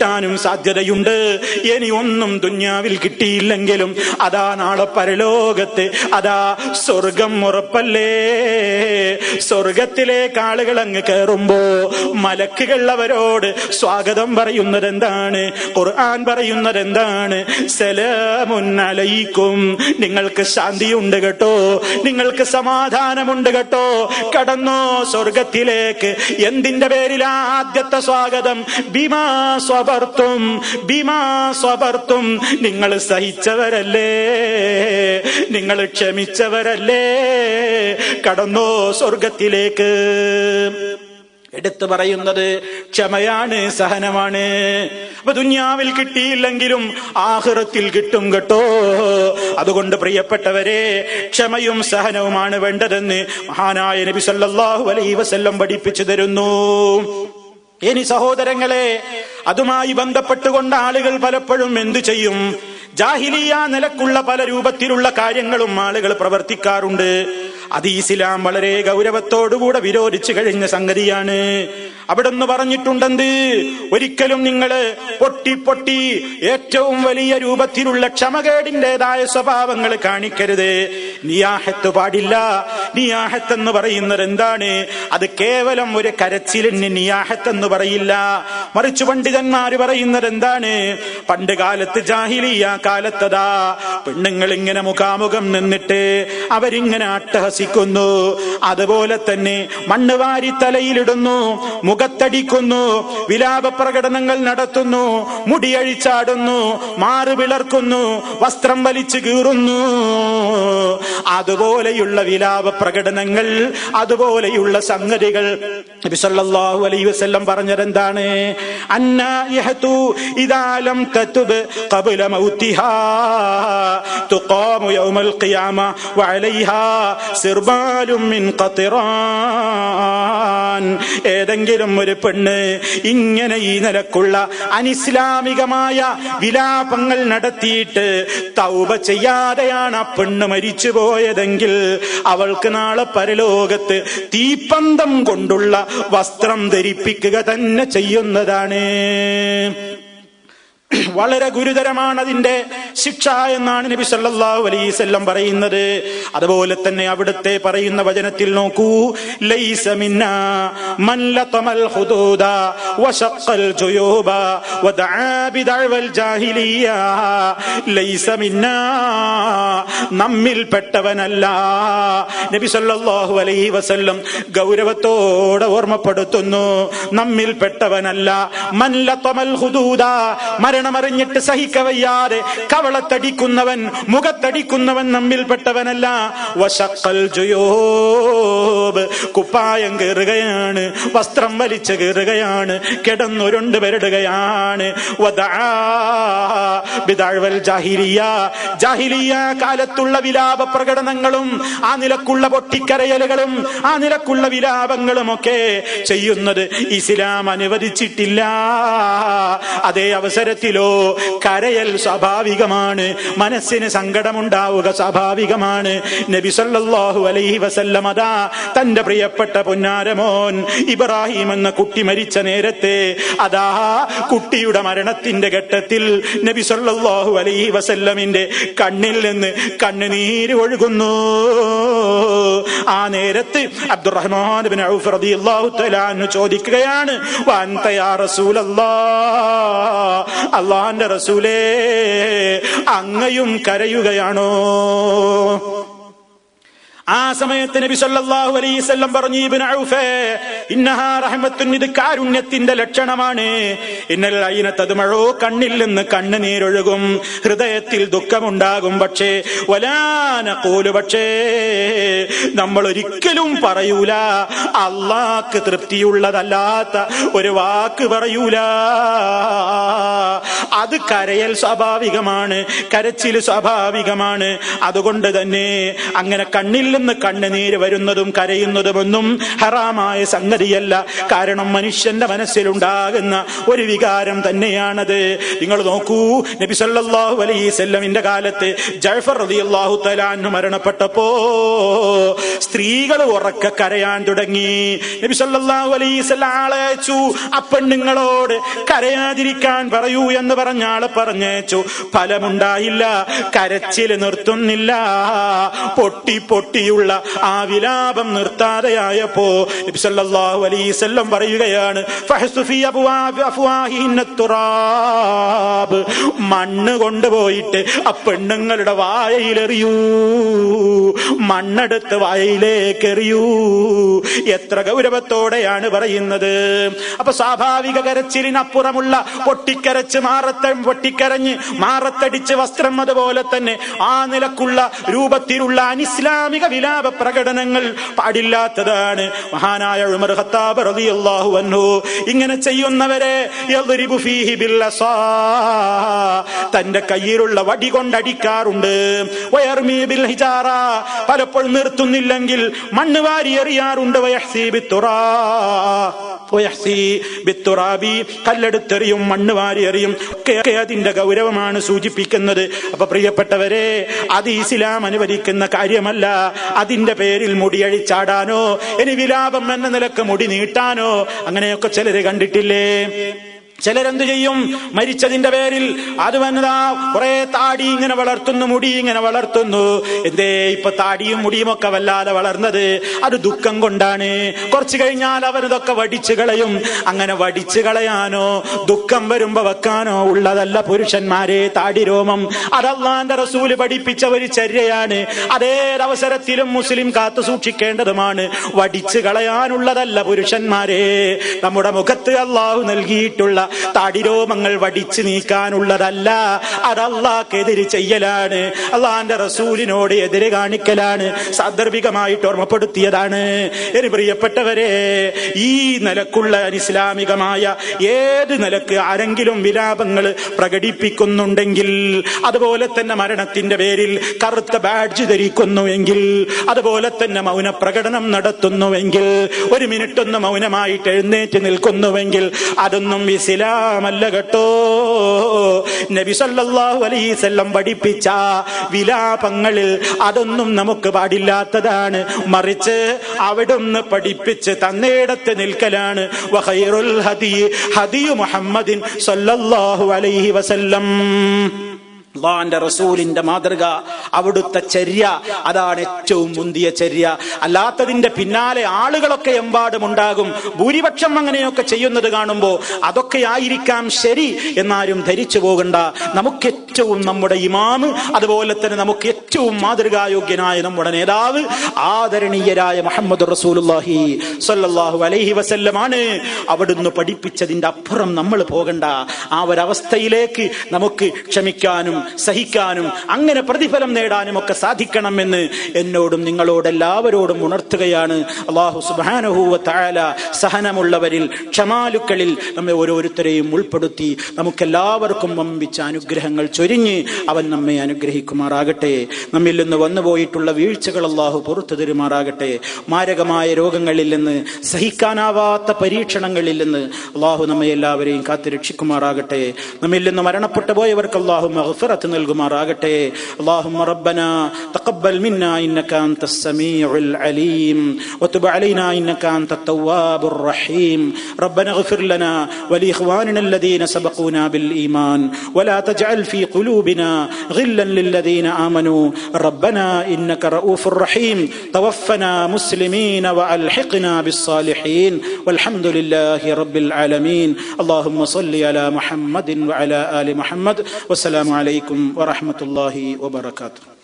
ാനും സാധ്യതയുണ്ട്. ഇനി ഒന്നും ദുന്യാവിൽ കിട്ടിയില്ലെങ്കിലും അതാ നാളെ പരലോകത്ത് അതാ സ്വർഗം ഉറപ്പല്ലേ. സ്വർഗത്തിലേക്ക് ആളുകൾ അങ്ങ് കയറുമ്പോ മലക്കുകൾ അവരോട് സ്വാഗതം പറയുന്നത് എന്താണ്? ഖുർആൻ പറയുന്നത് എന്താണ്? സലാമുൻ അലൈക്കും, നിങ്ങൾക്ക് ശാന്തിയുണ്ട് കേട്ടോ, നിങ്ങൾക്ക് സമാധാനമുണ്ട് കേട്ടോ, കടന്നോ സ്വർഗത്തിലേക്ക്. എന്തിന്റെ പേരിലാ ആദ്യത്തെ സ്വാഗതം? ബിമാ സ്വബർത്തും, നിങ്ങൾ സഹിച്ചവരല്ലേ, നിങ്ങൾ ക്ഷമിച്ചവരല്ലേ, കടന്നോ സ്വർഗത്തിലേക്ക്. എടുത്തു പറയുന്നത് ക്ഷമയാണ്, സഹനമാണ്. അപ്പൊ ദുന്യാവിൽ കിട്ടിയില്ലെങ്കിലും ആഖിറത്തിൽ കിട്ടും കേട്ടോ. അതുകൊണ്ട് പ്രിയപ്പെട്ടവരെ, ക്ഷമയും സഹനവുമാണ് വേണ്ടതെന്ന് മഹാനായ നബി സല്ലല്ലാഹു അലൈഹി വസല്ലം പഠിപ്പിച്ചു തരുന്നു. ഇനി സഹോദരങ്ങളെ, അതുമായി ബന്ധപ്പെട്ടുകൊണ്ട് ആളുകൾ പലപ്പോഴും എന്തു ചെയ്യും? ജാഹിലിയ നിലക്കുള്ള പല രൂപത്തിലുള്ള കാര്യങ്ങളും ആളുകൾ പ്രവർത്തിക്കാറുണ്ട്. അത് ഇസ്ലാം വളരെ ഗൗരവത്തോടുകൂടെ വിരോധിച്ചു കഴിഞ്ഞ സംഗതിയാണ്. അവിടുന്ന് പറഞ്ഞിട്ടുണ്ടെന്ത്? ഒരിക്കലും നിങ്ങള് പൊട്ടി ഏറ്റവും വലിയ രൂപത്തിലുള്ള ക്ഷമകേടിൻ്റെതായ സ്വഭാവങ്ങൾ കാണിക്കരുത്. നിയാഹത്ത് പാടില്ല. നിയാഹത്ത് എന്ന് പറയുന്നത് എന്താണ്? അത് കേവലം ഒരു കരച്ചിലിന് നിയാഹത്ത് എന്ന് പറയില്ല. മറിച്ച് പണ്ഡിതന്മാര് പറയുന്നത് എന്താണ്? പണ്ട് കാലത്ത് ജാഹിലിയ കാലത്തതാ പെണ്ണുങ്ങൾ ഇങ്ങനെ മുഖാമുഖം നിന്നിട്ട് അവരിങ്ങനെ അട്ടഹസിക്കുന്നു. അതുപോലെ തന്നെ മണ്ണ് വാരി തലയിലിടുന്നു, മുഖത്തടിക്കുന്നു, വിലാപ പ്രകടനങ്ങൾ നടത്തുന്നു, മുടിയഴിച്ചാടുന്നു, മാറ് പിളർക്കുന്നു, വസ്ത്രം വലിച്ചു കീറുന്നു. അതുപോലെയുള്ള വിലാപ പ്രകടനങ്ങൾ, അതുപോലെയുള്ള സംഗതികൾ നബി സല്ലല്ലാഹു അലൈഹി വസല്ലം പറഞ്ഞതെന്താണ്? അന്നായഹതു ഇദാ ലം തതുബ് ഖബ്ല മൗതിഹാ തുഖാമു യൗമൽ ഖിയാമ വഅലൈഹാ സിർബാലും മിൻ ഖത്റാൻ. ഏതെങ്കിലും ഒരു പെണ്ണ് ഇങ്ങനെ ഈ നിലക്കുള്ള അനിസ്ലാമികമായ വിലാപങ്ങൾ നടത്തിയിട്ട് തൗബ ചെയ്യാതെയാണ് ആ പെണ്ണ് മരിച്ചു പോയതെങ്കിൽ അവൾക്ക് നാളെ പരലോകത്ത് തീപ്പന്തം കൊണ്ടുള്ള വസ്ത്രം ധരിപ്പിക്കുക തന്നെ ചെയ്യുന്നതാണ്. വളരെ ഗുരുതരമാണ് അതിന്റെ ശിക്ഷ എന്നാണ് നബി സല്ലല്ലാഹു അലൈഹി വസല്ലം പറയുന്നത്. അതുപോലെ തന്നെ അവിടുത്തെ പറയുന്ന വചനത്തിൽ നോക്കൂ, ലൈസ മിന്നാ മൻ ലതമൽ ഹുദൂദ വശഖൽ ജുയൂബ വദആ ബിദഅവൽ ജാഹിലിയ. ലൈസ മിന്നാ, നമ്മിൽപ്പെട്ടവനല്ല. നബി സല്ലല്ലാഹു അലൈഹി വസല്ലം ഗൗരവത്തോടെ ഓർമ്മപ്പെടുത്തുന്നു, നമ്മിൽപ്പെട്ടവനല്ല. മൻ ലതമൽ ഹുദൂദ, മരണമറിഞ്ഞിട്ട് സഹിക്കവയ്യാതെ കവളത്തടിക്കുന്നവൻ, മുഖത്തടിക്കുന്നവൻ നമ്മിൽപ്പെട്ടവനല്ല. വശഖൽ ജുയൂബ്, കുപ്പായം കീറുകയാണ്, വസ്ത്രം വലിച്ചു കീറുകയാണ്, കിടന്നുരുണ്ട് പെരടുകയാണ്. വദആ ബിദഅവൽ ജാഹിലിയ, ജാഹിലിയ കാലത്തുള്ള വിലാപ പ്രകടനങ്ങളും ആ നിലക്കുള്ള പൊട്ടിക്കരയലുകളും ആ നിലക്കുള്ള വിലാപങ്ങളും ഒക്കെ ചെയ്യുന്നത് ഇസ്ലാം അനുവദിച്ചിട്ടില്ല. അതേ അവസരത്തിലോ കരയൽ സ്വാഭാവികമാണ്, മനസ്സിന് സങ്കടമുണ്ടാവുക സ്വാഭാവികമാണ്. നബി സല്ലല്ലാഹു അലൈഹി വസല്ലം അതാ തന്റെ പ്രിയപ്പെട്ട പൊന്നാരമോൻ ഇബ്രാഹിം എന്ന കുട്ടി മരിച്ച നേരത്തെ അതാ കുട്ടിയുടെ മരണത്തിന്റെ ഘട്ടത്തിൽ നബി സല്ലല്ലാഹു അലൈഹി വസല്ലമിന്റെ കണ്ണിൽ നിന്ന് കണ്ണുനീര് ഒഴുകുന്നു. ആ നേരത്ത് അബ്ദുറഹ്മാൻ ഇബ്നു ഔഫ് റളിയല്ലാഹു തആല അൻഹു ചോദിക്കുകയാണ്, വഅൻത യാ റസൂലല്ലാഹ്, അല്ലാഹുവിന്റെ റസൂലേ, അങ്ങയും കരയുകയാണോ? ആ സമയത്ത് നബി സല്ലല്ലാഹു അലൈഹി വസല്ലം പറഞ്ഞു, ഇബ്നു ഔഫ്, ഇന്നഹാ റഹ്മത്തുൻ, ഇത് കാരുണ്യത്തിന്റെ ലക്ഷണമാണ്. ഇന്നൽ ഐന തദ്മഉ, കണ്ണിൽ നിന്ന് കണ്ണുനീരൊഴുകും, ഹൃദയത്തിൽ ദുഃഖമുണ്ടാകും. പക്ഷേ വലാ നഖൂലു, പക്ഷേ നമ്മൾ ഒരിക്കലും പറയൂല, അല്ലാഹ്ക്ക് തൃപ്തിയുള്ളതല്ലാത്ത ഒരു വാക്ക് പറയൂല. അത് കരയൽ സ്വാഭാവികമാണ്, കരച്ചിൽ സ്വാഭാവികമാണ്. അതുകൊണ്ട് തന്നെ അങ്ങനെ കണ്ണിൽ നിന്ന് കണ്ണുനീര് വരുന്നതും കരയുന്നതുമൊന്നും ഹറാമായ സംഗതിയല്ല. കാരണം മനുഷ്യന്റെ മനസ്സിലുണ്ടാകുന്ന ഒരു വികാരം തന്നെയാണത്. നിങ്ങൾ നോക്കൂ, നബി സല്ലല്ലാഹു അലൈഹി വസല്ലമിന്റെ കാലത്ത് ജഅഫർ റളിയല്ലാഹു തആല അൻഹു മരണപ്പെട്ടപ്പോ സ്ത്രീകൾ ഉറക്കെ കരയാൻ തുടങ്ങി. നബി സല്ലല്ലാഹു അലൈഹി വസല്ലം ആളെ അയച്ചു, അപ്പെണ്ണുങ്ങളോട് കരയാതിരിക്കാൻ പറയൂ എന്ന് പറഞ്ഞ ആളെ പറഞ്ഞയച്ചു. ഫലമുണ്ടായില്ല, കരച്ചിൽ നിർത്തുന്നില്ല. പൊട്ടിയുള്ള ആ വിലാപം നിർത്താതെയായപ്പോ നബി സല്ലല്ലാഹു അലൈഹി വസല്ലം പറയുകയാണ്, ഫഹ്സു ഫീ അഫ്വാഹിഹിന്ന തുറാബ്, മണ്ണ് കൊണ്ടുപോയിട്ട് ആ പെണ്ണുങ്ങളുടെ വായയിലെറിയൂ, മണ്ണെടുത്ത് വായയിലേക്ക് എറിയൂ. എത്ര ഗൗരവത്തോടെയാണ് പറയുന്നത്. അപ്പൊ സ്വാഭാവിക കരച്ചിലിനപ്പുറമുള്ള പൊട്ടിക്കരഞ്ഞ് മാറത്തടിച്ച് വസ്ത്രം, അതുപോലെ തന്നെ ആ നിലക്കുള്ള രൂപത്തിലുള്ള അനിസ്ലാമിക വിലാപ പ്രകടനങ്ങൾ പാടില്ലാത്തതാണ്. മഹാനായ ഉമർ ഖത്താബ് റളിയല്ലാഹു അൻഹു ഇങ്ങനെ ചെയ്യുന്നവരെ യദ്രിബു ഫീഹി ബിൽഅസാ, തന്റെ കയ്യിലുള്ള വടി കൊണ്ടടിക്കാറുണ്ട്. വയർമീ ബിൽ ഹിജാറ, പലപ്പോഴും നിർത്തുന്നില്ലെങ്കിൽ മണ്ണ് വാരി എറിയാറുണ്ട്. വയഹ്സി ബിത്തുറാബി, കല്ലെടുത്തെറിയും, മണ്ണ് വാരി എറിയും. ഒക്കെ അതിന്റെ ഗൗരവമാണ് സൂചിപ്പിക്കുന്നത്. അപ്പൊ പ്രിയപ്പെട്ടവരെ, അത് ഇസ്ലാം അനുവദിക്കുന്ന കാര്യമല്ല. അതിന്റെ പേരിൽ മുടിയഴിച്ചാടാനോ ഇനി വിലാപം എന്ന നിലക്ക് മുടി നീട്ടാനോ അങ്ങനെയൊക്കെ ചിലര് കണ്ടിട്ടില്ലേ? ചിലരെന്ത് ചെയ്യും? മരിച്ചതിന്റെ പേരിൽ അത് വന്നതാ കുറെ താടി ഇങ്ങനെ വളർത്തുന്നു, മുടി ഇങ്ങനെ വളർത്തുന്നു. എന്തേ ഇപ്പൊ താടിയും മുടിയും ഒക്കെ വല്ലാതെ വളർന്നത്? അത് ദുഃഖം കൊണ്ടാണ്. കുറച്ചു കഴിഞ്ഞാൽ അവരിതൊക്കെ വടിച്ചു കളയും. അങ്ങനെ വടിച്ചു കളയാനോ ദുഃഖം വരുമ്പോ വെക്കാനോ ഉള്ളതല്ല പുരുഷന്മാരെ താടി രോമം. അത് അല്ലാഹുവിന്റെ റസൂല് പഠിപ്പിച്ച ഒരു ചര്യയാണ്. അതേതവസരത്തിലും മുസ്ലിം കാത്തു സൂക്ഷിക്കേണ്ടതുമാണ്. വടിച്ചു കളയാനുള്ളതല്ല പുരുഷന്മാരെ. നമ്മുടെ മുഖത്ത് അല്ലാഹു നൽകിയിട്ടുള്ള താടിരോമങ്ങൾ വടിച്ചു നീക്കാനുള്ളതല്ല. അത് അല്ലാഹ്ക്കെതിരെ ചെയ്യലാണ്, അല്ലാഹുവിന്റെ റസൂലിനോട് എതിരെ കാണിക്കലാണ്. സാന്ദർഭികമായിട്ട് ഓർമ്മപ്പെടുത്തിയതാണ്. എനി പ്രിയപ്പെട്ടവരെ, ഈ നിലക്കുള്ള അനിസ്ലാമികമായ ഏത് നിലക്ക് ആരെങ്കിലും വിലാപങ്ങൾ പ്രകടിപ്പിക്കുന്നുണ്ടെങ്കിൽ, അതുപോലെ തന്നെ മരണത്തിന്റെ പേരിൽ കറുത്ത ബാഡ്ജ് ധരിക്കുന്നുവെങ്കിൽ, അതുപോലെ തന്നെ മൗന പ്രകടനം നടത്തുന്നുവെങ്കിൽ, ഒരു മിനിറ്റ് ഒന്ന് മൗനമായിട്ട് എഴുന്നേറ്റ് നിൽക്കുന്നുവെങ്കിൽ, അതൊന്നും ഇസ്ലാമല്ല കേട്ടോ. നബി സല്ലല്ലാഹു അലൈഹി വസല്ലം പഠിപ്പിച്ച വിലാപങ്ങളിൽ അതൊന്നും നമുക്ക് പാടില്ലാത്തതാണ്. മറിച്ച് അവിടുന്ന് പഠിപ്പിച്ച് തന്നേടത്ത് നിൽക്കലാണ്. വഖൈറുൽ ഹദി മുഹമ്മദിൻ സല്ലല്ലാഹു അലൈഹി വസല്ലം. അല്ലാഹുവിന്റെ റസൂലിന്റെ മാതൃക, അവിടുത്തെ ചര്യ, അതാണ് ഏറ്റവും മുന്തിയ ചര്യ. അല്ലാത്തതിന്റെ പിന്നാലെ ആളുകളൊക്കെ എമ്പാടും ഉണ്ടാകും. ഭൂരിപക്ഷം അങ്ങനെയൊക്കെ ചെയ്യുന്നത് കാണുമ്പോ അതൊക്കെ ആയിരിക്കാം ശരി എന്നാരും ധരിച്ചു പോകണ്ട. നമുക്ക് ഏറ്റവും നമ്മുടെ ഇമാമ്, അതുപോലെ തന്നെ നമുക്ക് ഏറ്റവും മാതൃകായോഗ്യനായ നമ്മുടെ നേതാവ് ആദരണീയരായ മുഹമ്മദ് റസൂലുള്ളാഹി സ്വല്ലല്ലാഹു അലൈഹി വസല്ലമാണ്. അവിടുന്ന് പഠിപ്പിച്ചതിന്റെ അപ്പുറം നമ്മൾ പോകണ്ട. ആ ഒരവസ്ഥയിലേക്ക് നമുക്ക് ക്ഷമിക്കാനും സഹിക്കാനും അങ്ങനെ പ്രതിഫലം നേടാനും ഒക്കെ സാധിക്കണമെന്ന് എന്നോടും നിങ്ങളോടെല്ലാവരോടും ഉണർത്തുകയാണ്. അല്ലാഹു സുബ്ഹാനഹു വ തആല സഹനമുള്ളവരിൽ, ക്ഷമാലുക്കളിൽ നമ്മെ ഓരോരുത്തരെയും ഉൾപ്പെടുത്തി നമുക്കെല്ലാവർക്കും വമ്പിച്ച അനുഗ്രഹങ്ങൾ ചൊരിഞ്ഞ് അവൻ നമ്മെ അനുഗ്രഹിക്കുമാറാകട്ടെ. നമ്മിൽ നിന്ന് വന്നുപോയിട്ടുള്ള വീഴ്ചകൾ അല്ലാഹു പുറത്തു തരുമാറാകട്ടെ. മാരകമായ രോഗങ്ങളിൽ നിന്ന്, സഹിക്കാനാവാത്ത പരീക്ഷണങ്ങളിൽ നിന്ന് അല്ലാഹു നമ്മെ എല്ലാവരെയും കാത്തു രക്ഷിക്കുമാറാകട്ടെ. നമ്മിൽ നിന്ന് മരണപ്പെട്ടു പോയവർക്ക് അല്ലാഹു മഗ്ഫിറത്ത് നൽകുമാറാകട്ടെ. اللهم ربنا تقبل منا إنك أنت السميع العليم وتب علينا إنك أنت التواب الرحيم. ربنا اغفر لنا ولإخواننا الذين سبقونا بالإيمان ولا تجعل في قلوبنا غلا للذين آمنوا ربنا إنك رؤوف رحيم. توفنا مسلمين وألحقنا بالصالحين والحمد لله رب العالمين. اللهم صل على محمد وعلى آل محمد. والسلام عليكم ورحمة الله وبركاته.